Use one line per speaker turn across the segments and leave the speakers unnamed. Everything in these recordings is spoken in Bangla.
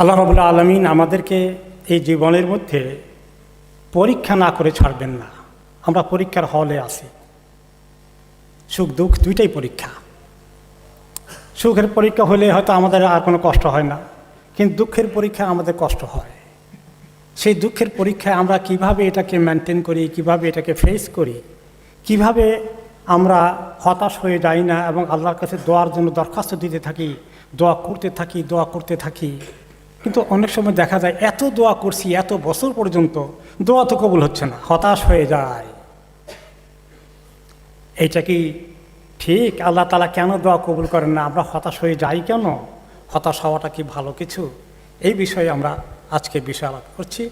আল্লাহ রাব্বুল আলামিন আমাদেরকে এই জীবনের মধ্যে পরীক্ষা না করে ছাড়বেন না। আমরা পরীক্ষার হলে আছি, সুখ দুঃখ দুইটাই পরীক্ষা। সুখের পরীক্ষা হলে হয়তো আমাদের আর কোনো কষ্ট হয় না, কিন্তু দুঃখের পরীক্ষা আমাদের কষ্ট হয়। সেই দুঃখের পরীক্ষায় আমরা কিভাবে এটাকে মেনটেন করি, কিভাবে এটাকে ফেস করি, কিভাবে আমরা হতাশ হয়ে যাই না এবং আল্লাহর কাছে দোয়ার জন্য দরখাস্ত দিতে থাকি, দোয়া করতে থাকি। কিন্তু অনেক সময় দেখা যায় এত দোয়া করছি এত বছর পর্যন্ত দোয়া তো কবুল হচ্ছে না, হতাশ হয়ে যায়। এইটা কি ঠিক? আল্লাহ তাআলা কেন দোয়া কবুল করেন না? আমরা হতাশ হয়ে যাই কেন? হতাশ হওয়াটা কি ভালো কিছু? এই বিষয়ে আমরা আজকে বিষয় আলাপ করছি।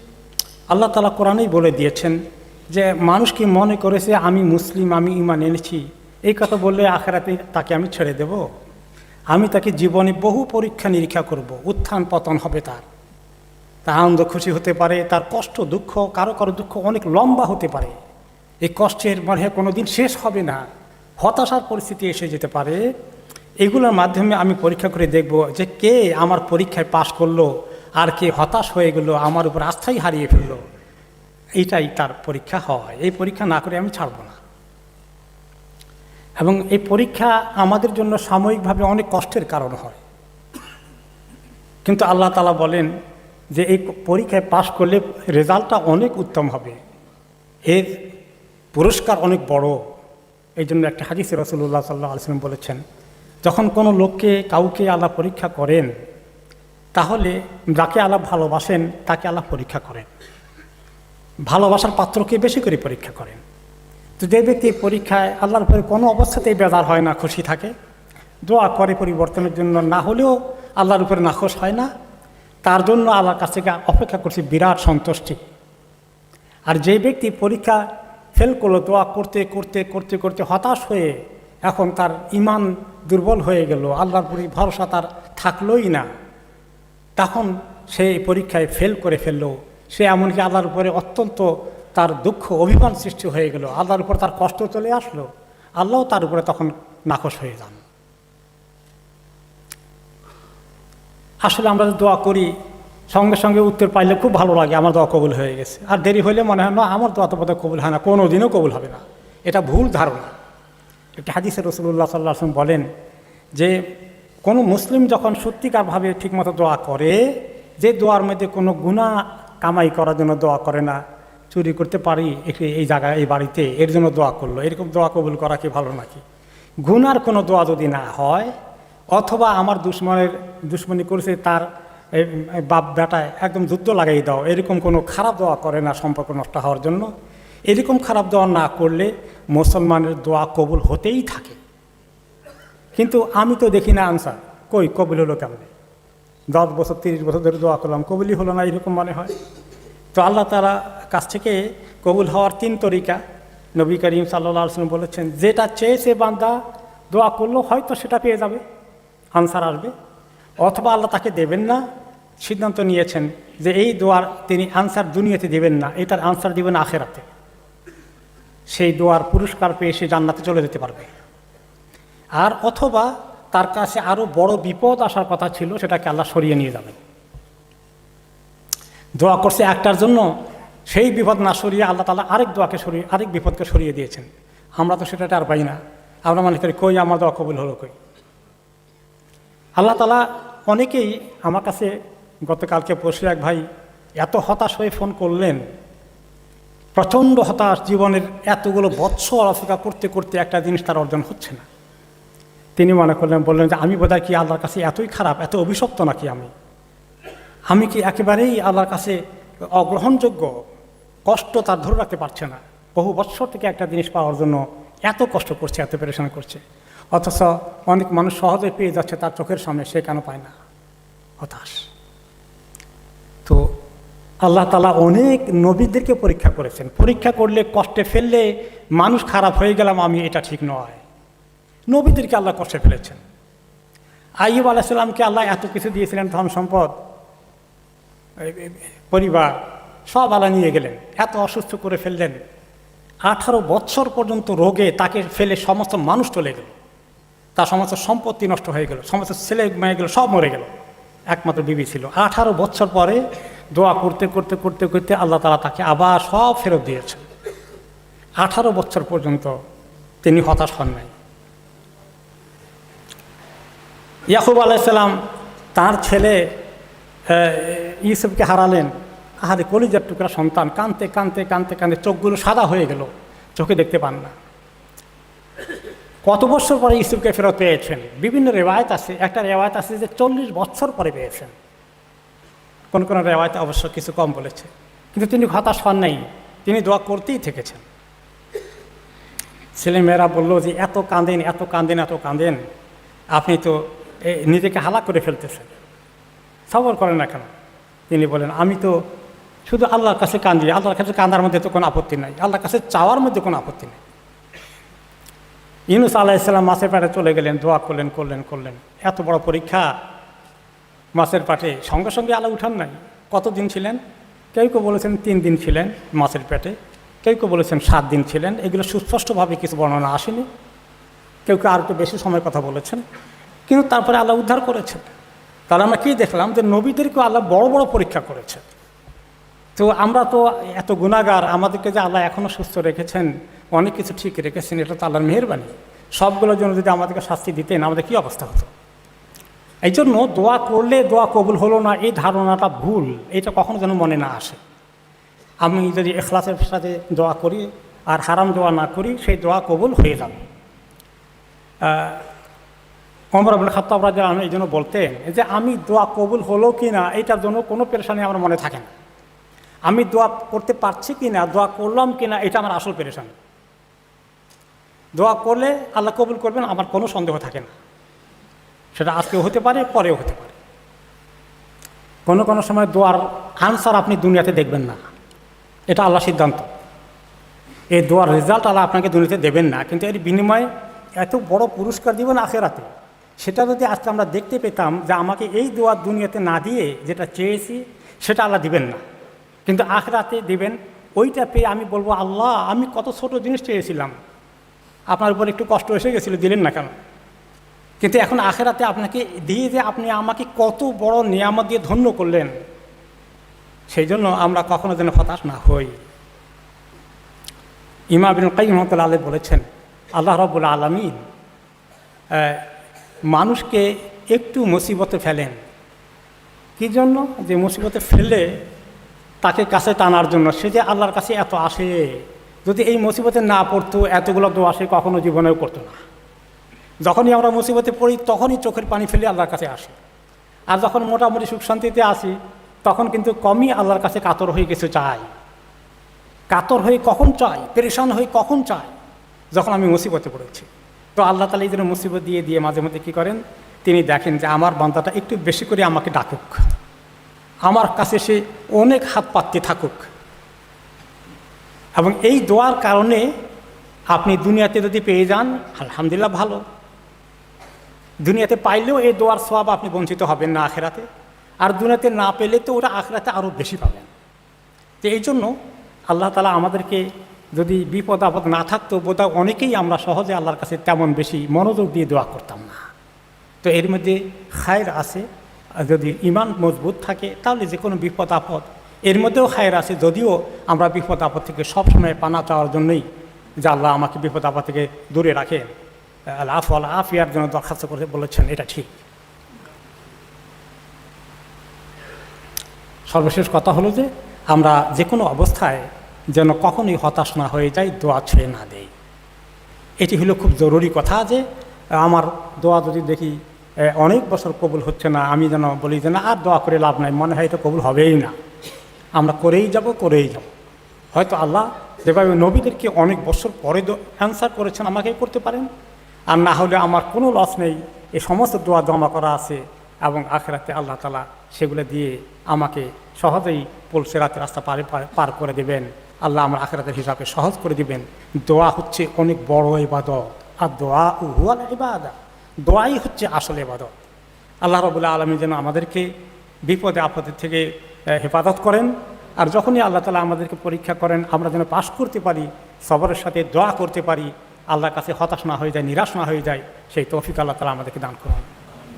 আল্লাহ তাআলা কোরআনেই বলে দিয়েছেন যে মানুষ কি মনে করেছে আমি মুসলিম, আমি ঈমান এনেছি, এই কথা বললে আখিরাতে তাকে আমি ছেড়ে দেব? আমি তাকে জীবনে বহু পরীক্ষা নিরীক্ষা করব, উত্থান পতন হবে তার আনন্দ খুশি হতে পারে, তার কষ্ট দুঃখ, কারো কারো দুঃখ অনেক লম্বা হতে পারে। এই কষ্টের মানে কোনো দিন শেষ হবে না, হতাশার পরিস্থিতি এসে যেতে পারে। এগুলোর মাধ্যমে আমি পরীক্ষা করে দেখব যে কে আমার পরীক্ষায় পাশ করলো আর কে হতাশ হয়ে গেল, আমার উপর আস্থাই হারিয়ে ফেললো। এইটাই তার পরীক্ষা হয়। এই পরীক্ষা না করে আমি ছাড়ব না। এবং এই পরীক্ষা আমাদের জন্য সাময়িকভাবে অনেক কষ্টের কারণ হয়, কিন্তু আল্লাহ তাআলা বলেন যে এই পরীক্ষায় পাশ করলে রেজাল্টটা অনেক উত্তম হবে, এর পুরস্কার অনেক বড়। এই জন্য একটা হাদিসে রাসূলুল্লাহ সাল্লাল্লাহু আলাইহি ওয়াসাল্লাম বলেছেন, যখন কোনো লোককে কাউকে আল্লাহ পরীক্ষা করেন, তাহলে যাকে আল্লাহ ভালোবাসেন তাকে আল্লাহ পরীক্ষা করেন, ভালোবাসার পাত্রকে বেশি করে পরীক্ষা করেন। তো যে ব্যক্তি পরীক্ষায় আল্লাহর উপরে কোনো অবস্থাতেই বেজার হয় না, খুশি থাকে, দোয়া করে পরিবর্তনের জন্য, না হলেও আল্লাহর উপরে নাখোশ হয় না, তার জন্য আল্লাহর কাছ থেকে অপেক্ষা করছে বিরাট সন্তুষ্টি। আর যে ব্যক্তি পরীক্ষা ফেল করলো, দোয়া করতে করতে করতে করতে হতাশ হয়ে এখন তার ঈমান দুর্বল হয়ে গেল, আল্লাহর প্রতি ভরসা তার থাকলোই না, তখন সে পরীক্ষায় ফেল করে ফেললো। সে এমনকি আল্লাহর উপরে অত্যন্ত তার দুঃখ অভিমান সৃষ্টি হয়ে গেল, আল্লাহর উপর তার কষ্ট চলে আসলো, আল্লাহ তার উপরে তখন নাখোশ হয়ে যান। আসলে আমরা দোয়া করি সঙ্গে সঙ্গে উত্তর পাইলে খুব ভালো লাগে, আমার দোয়া কবুল হয়ে গেছে। আর দেরি হইলে মনে হয় না আমার দোয়া তো বোধহয় কবুল হয় না, কোনো দিনও কবুল হবে না। এটা ভুল ধারণা। একটা হাদিসে রাসূলুল্লাহ সাল্লাল্লাহু আলাইহি ওয়াসাল্লাম বলেন যে কোনো মুসলিম যখন সত্যিকারভাবে ঠিকমতো দোয়া করে, যে দোয়ার মধ্যে কোনো গুনাহ কামাই করার জন্য দোয়া করে না, চুরি করতে পারি এই জায়গায় এই বাড়িতে এর জন্য দোয়া করলো, এরকম দোয়া কবুল করা কি ভালো নাকি? গুনার কোনো দোয়া যদি না হয়, অথবা আমার দুশ্মনী করেছে তার বাপ বেটায় একদম যুদ্ধ লাগাই দাও, এরকম কোনো খারাপ দোয়া করে না সম্পর্ক নষ্ট হওয়ার জন্য, এরকম খারাপ দোয়া না করলে মুসলমানের দোয়া কবুল হতেই থাকে। কিন্তু আমি তো দেখি না আনসার, কই কবুল হলো কেমনে? 10 বছর 30 বছর ধরে দোয়া করলাম, কবুলই হলো না, এরকম মনে হয়। তো আল্লাহ তাআলা কাছ থেকে কবুল হওয়ার 3 তরিকা নবী করিম সাল্লাল্লাহু আলাইহি ওয়াসাল্লাম বলেছেন, যেটা চেয়েছে বান্দা দোয়া করলো হয়তো সেটা পেয়ে যাবে, আনসার আসবে, অথবা আল্লাহ তাকে দেবেন না, সিদ্ধান্ত নিয়েছেন যে এই দোয়ার তিনি আনসার দুনিয়াতে দেবেন না, এটার আনসার দেবেন আখিরাতে। সেই দোয়ার পুরস্কার পেয়ে সে জান্নাতে চলে যেতে পারবে। আর অথবা তার কাছে আরও বড় বিপদ আসার কথা ছিল, সেটাকে আল্লাহ সরিয়ে নিয়ে যাবেন। দোয়া করছে একটার জন্য, সেই বিপদ না সরিয়ে আল্লাহ তাআলা আরেক বিপদকে সরিয়ে দিয়েছেন। আমরা তো সেটা আর পাই না, আমরা মনে করি কই আমার দোয়া কবুল হলো কই। আল্লাহ তাআলা অনেকেই আমার কাছে গতকালকে পরশু এক ভাই এত হতাশ হয়ে ফোন করলেন, প্রচণ্ড হতাশ, জীবনের এতগুলো বৎসর অপেক্ষা করতে করতে একটা জিনিস তার অর্জন হচ্ছে না। তিনি মনে বললেন যে আমি বোধহয় কি আল্লাহর কাছে এতই খারাপ, এত অভিশপ্ত নাকি আমি কি একেবারেই আল্লাহর কাছে অগ্রহণযোগ্য? কষ্ট তার ধরে রাখতে পারছে না, বহু বৎসর থেকে একটা জিনিস পাওয়ার জন্য এত কষ্ট করছে, এত পেরেশান করছে, অথচ অনেক মানুষ সহজে পেয়ে যাচ্ছে তার চোখের সামনে, সে কেন পায় না? হতাশ। তো আল্লাহ তাআলা অনেক নবীদেরকে পরীক্ষা করেছেন। পরীক্ষা করলে কষ্টে ফেললে মানুষ খারাপ হয়ে গেলাম আমি, এটা ঠিক নয়। নবীদেরকে আল্লাহ কষ্টে ফেলেছেন। আইয়ুব আলাইহিস সালামকে আল্লাহ এত কিছু দিয়েছিলেন, ধন সম্পদ, পরিবার সব আল্লাহ নিয়ে গেলেন, এত অসুস্থ করে ফেললেন, 18 বৎসর পর্যন্ত রোগে তাকে ফেলে সমস্ত মানুষ চলে গেল, তার সমস্ত সম্পত্তি নষ্ট হয়ে গেল, সমস্ত ছেলে মেয়ে গেল, সব মরে গেল। একমাত্র বিবি ছিল। 18 বছর পরে দোয়া করতে করতে করতে করতে আল্লাহ তাআলা তাকে আবার সব ফেরত দিয়েছেন। 18 বছর পর্যন্ত তিনি হতাশ হন নাই। ইয়াকুব আলাইহিস সালাম তার ছেলে ইউসুফকে হারালেন। আহারে কলিজার টুকরা সন্তান, কাঁদতে কাঁদতে কাঁদতে কাঁদতে চোখগুলো সাদা হয়ে গেল, চোখে দেখতে পান না। কত বছর পরে ইউসুফকে ফেরত পেয়েছেন বিভিন্ন রেওয়ায়েত আছে। একটা রেওয়ায়েত আছে যে 40 বছর পরে পেয়েছেন, কোন কোন রেওয়ায়েতে অবশ্য কিছু কম বলেছে। কিন্তু তিনি হতাশ হন নাই, তিনি দোয়া করতেই থেকেছেন। ছেলেমেয়েরা বললো যে এত কাঁদেন এত কাঁদেন এত কাঁদেন, আপনি তো নিজেকে হালাক করে ফেলতেছেন, সবর করেন না কেন? তিনি বলেন আমি তো শুধু আল্লাহর কাছে কাঁদি, আল্লাহর কাছে কাঁদার মধ্যে তো কোনো আপত্তি নাই, আল্লাহর কাছে চাওয়ার মধ্যে কোনো আপত্তি নেই। ইউনূস আলাইহিস সালাম মাছের পেটে চলে গেলেন, দোয়া করলেন করলেন করলেন, এত বড় পরীক্ষা মাছের পেটে, সঙ্গে সঙ্গে আলো উঠান নাই। কতদিন ছিলেন? কেউ কেউ বলেছেন 3 দিন ছিলেন মাছের পেটে, কেউ কেউ বলেছেন 7 দিন ছিলেন। এগুলো সুস্পষ্টভাবে কিছু বর্ণনা আসেনি, কেউ কেউ আর একটু বেশি সময়ের কথা বলেছেন। কিন্তু তারপরে আল্লাহ উদ্ধার করেছেন। তাহলে আমরা কী দেখলাম যে নবীদেরকেও আল্লাহ বড় বড় পরীক্ষা করেছে। তো আমরা তো এত গুনাহগার, আমাদেরকে যে আল্লাহ এখনও সুস্থ রেখেছেন, অনেক কিছু ঠিক রেখেছেন, এটা তো আল্লাহর মেহেরবানি। সবগুলোর জন্য যদি আমাদেরকে শাস্তি দিতেন আমাদের কী অবস্থা হতো? এই জন্য দোয়া করলে দোয়া কবুল হলো না, এই ধারণাটা ভুল, এটা কখনো যেন মনে না আসে। আমি যদি ইখলাসের সাথে দোয়া করি আর হারাম দোয়া না করি, সেই দোয়া কবুল হয়ে যাবে। ওমর ইবনে খাত্তাব রাদিয়াল্লাহু আনহু এই জন্য বলতেন যে আমি দোয়া কবুল হলো কি না এইটার জন্য কোনো পেরেশানি আমার মনে থাকে না, আমি দোয়া করতে পারছি কি না, দোয়া করলাম কি না, এটা আমার আসল পেরেশানি। দোয়া করলে আল্লাহ কবুল করবেন আমার কোনো সন্দেহ থাকে না, সেটা আজকেও হতে পারে পরেও হতে পারে। কোনো কোনো সময় দোয়ার আনসার আপনি দুনিয়াতে দেখবেন না, এটা আল্লাহ সিদ্ধান্ত। এই দোয়ার রেজাল্ট আল্লাহ আপনাকে দুনিয়াতে দেবেন না, কিন্তু এর বিনিময়ে এত বড় পুরস্কার দিবেন আখিরাতে। সেটা যদি আজকে আমরা দেখতে পেতাম যে আমাকে এই দোয়া দুনিয়াতে না দিয়ে যেটা চেয়েছি সেটা আল্লাহ দিবেন না, কিন্তু আখিরাতে দিবেন, ওইটা পেয়ে আমি বলবো আল্লাহ আমি কত ছোট জিনিস চেয়েছিলাম, আপনার উপর একটু কষ্ট এসে গেছিলো, দিলেন না কেন? কিন্তু এখন আখিরাতে আপনাকে দিয়ে যে আপনি আমাকে কত বড় নিয়ামত দিয়ে ধন্য করলেন, সেই জন্য আমরা কখনো যেন হতাশ না হই। ইমাম ইবনুল কাইয়্যিম রাহিমাহুল্লাহ আলাইহি বলেছেন আল্লাহ রাব্বুল আলামিন মানুষকে একটু মুসিবতে ফেলেন, কী জন্য? যে মুসিবতে ফেলে তাকে কাছে টানার জন্য। সে যে আল্লাহর কাছে এত আসে, যদি এই মুসিবতে না পড়তো এতগুলো দোয়া সে কখনো জীবনেও করতো না। যখনই আমরা মুসিবতে পড়ি তখনই চোখের পানি ফেলে আল্লাহর কাছে আসি, আর যখন মোটামুটি সুখ শান্তিতে আসি তখন কিন্তু কমই আল্লাহর কাছে কাতর হয়ে কিছু চাই। কাতর হয়ে কখন চাই, পেরেশান হয়ে কখন চাই? যখন আমি মুসিবতে পড়েছি। তো আল্লাহ তাআলা এই জন্য মুসিবত দিয়ে দিয়ে মাঝে মধ্যে কী করেন, তিনি দেখেন যে আমার বান্দাটা একটু বেশি করে আমাকে ডাকুক, আমার কাছে সে অনেক হাত পাততে থাকুক, এবং এই দোয়ার কারণে আপনি দুনিয়াতে যদি পেয়ে যান আলহামদুলিল্লাহ ভালো, দুনিয়াতে পাইলেও এই দোয়ার সওয়াব আপনি বঞ্চিত হবেন না আখিরাতে, আর দুনিয়াতে না পেলে তো ওটা আখিরাতে আরও বেশি পাবেন। তো এই জন্য আল্লাহ তাআলা আমাদেরকে, যদি বিপদ আপদ না থাকতো বোধহয় অনেকেই আমরা সহজে আল্লাহর কাছে তেমন বেশি মনোযোগ দিয়ে দোয়া করতাম না। তো এর মধ্যে খায়ের আছে, যদি ঈমান মজবুত থাকে তাহলে যে কোনো বিপদ আপদ এর মধ্যেও খায়ের আছে, যদিও আমরা বিপদ আপদ থেকে সবসময় পানা চাওয়ার জন্যই যে আল্লাহ আমাকে বিপদ আপদ থেকে দূরে রাখেন, আল্লাহ আফু আল্লাহ আফিয়ার জন্য দরখাস্ত করে বলেছেন, এটা ঠিক। সর্বশেষ কথা হলো যে আমরা যে কোনো অবস্থায় যেন কখনোই হতাশ না হয়ে যাই, দোয়া ছেড়ে না দেই। এটি হলো খুব জরুরি কথা, যে আমার দোয়া যদি দেখি অনেক বছর কবুল হচ্ছে না, আমি যেন বলি যে না আর দোয়া করে লাভ নাই, মনে হয় এটা কবুল হবেই না। আমরা করেই যাব। হয়তো আল্লাহ যেভাবে নবীদেরকে অনেক বছর পরে অ্যান্সার করেছেন আমাকে করতে পারেন, আর না হলে আমার কোনো লস নেই, এই সমস্ত দোয়া জমা করা আছে, এবং আখিরাতে আল্লাহ তাআলা সেগুলো দিয়ে আমাকে সহজেই পুলসিরাতের রাস্তা পার করে দেবেন। আল্লাহ আমার আখিরাতের হিসাবে সহজ করে দিবেন। দোয়া হচ্ছে অনেক বড় ইবাদত, আর দোয়া হুয়াল ইবাদত, দোয়াই হচ্ছে আসল ইবাদত। আল্লাহ রাব্বুল আলামিন যেন আমাদেরকে বিপদে আপদের থেকে হেফাজত করেন, আর যখনই আল্লাহ তাআলা আমাদেরকে পরীক্ষা করেন আমরা যেন পাশ করতে পারি, সবরের সাথে দোয়া করতে পারি, আল্লাহর কাছে হতাশ না হয়ে যায়, নিরাশ না হয়ে যায়, সেই তৌফিক আল্লাহ তাআলা আমাদেরকে দান করুন।